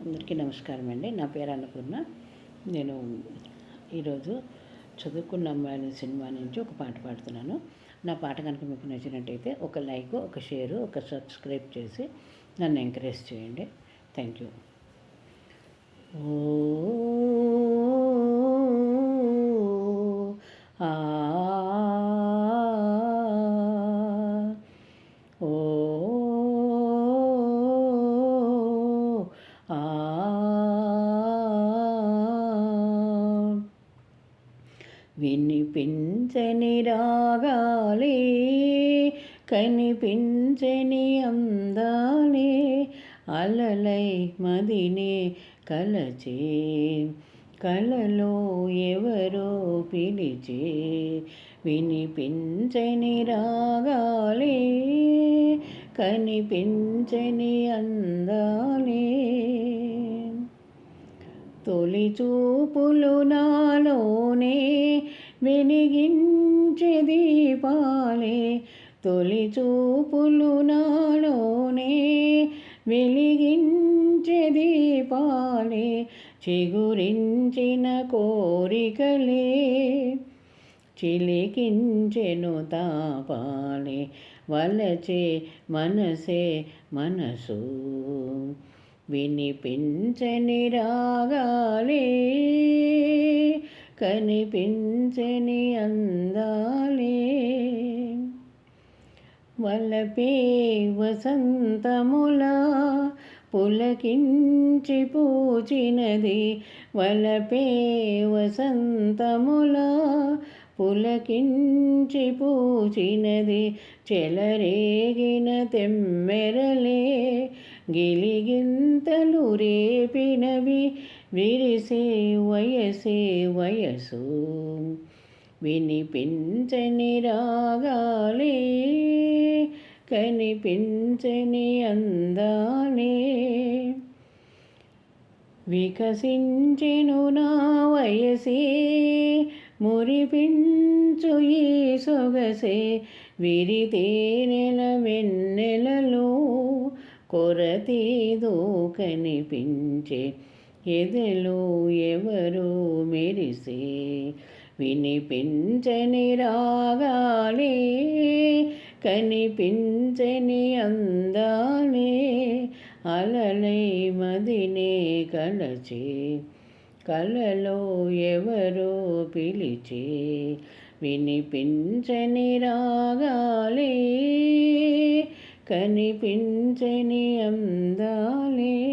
అందరికీ నమస్కారం అండి. నా పేరు అన్నపూర్ణ. నేను ఈరోజు చదువుకున్న అమ్మాయి అనే సినిమా నుంచి ఒక పాట పాడుతున్నాను. నా పాట కనుక మీకు నచ్చినట్టయితే ఒక లైక్, ఒక షేరు, ఒక సబ్స్క్రైబ్ చేసి నన్ను ఎంకరేజ్ చేయండి. Thank you. ఆ ఓ ఆ వినిపించని రాగాలే, కనిపించని అందాలే, అలలై మదినే కలచే, కలలో ఎవరో పిలిచే. వినిపించని రాగాలే, కనిపించని అందాలే, తొలి చూపులు నాలోనే వెలిగించే దీపాలే, తొలి చూపులు నాలోనే వెలిగించే దీపాలే, చిగురించిన కోరికలే చిలికించెను తాపాలే, వలచే మనసే మనసు. వినిపించని రాగాలే, కనిపించని అందాలే, వలపే వసంతములా పులకించి పూచినది, వలపే వసంతములా పులకించి పూచినది, చెలరేగిన తెమ్మెరలే గిలిగింతలు రేపినవి, విరిసే వయసే వయసు. వినిపించని రాగాలే, కనిపించని అందాలే, వికసించెను నా వయసే, మురిపించు ఈ సొగసే, విరితేనెల వెన్నెలలో కొరతేదో కనిపించే, ఎదలో ఎవరో మెరిసే. వినిపించని రాగాలే, కనిపించని అందాలే, అలలై మదినే కలచే, కలలో ఎవరో పిలిచే. వినిపించని రాగాలే, కనిపించని అందాలే.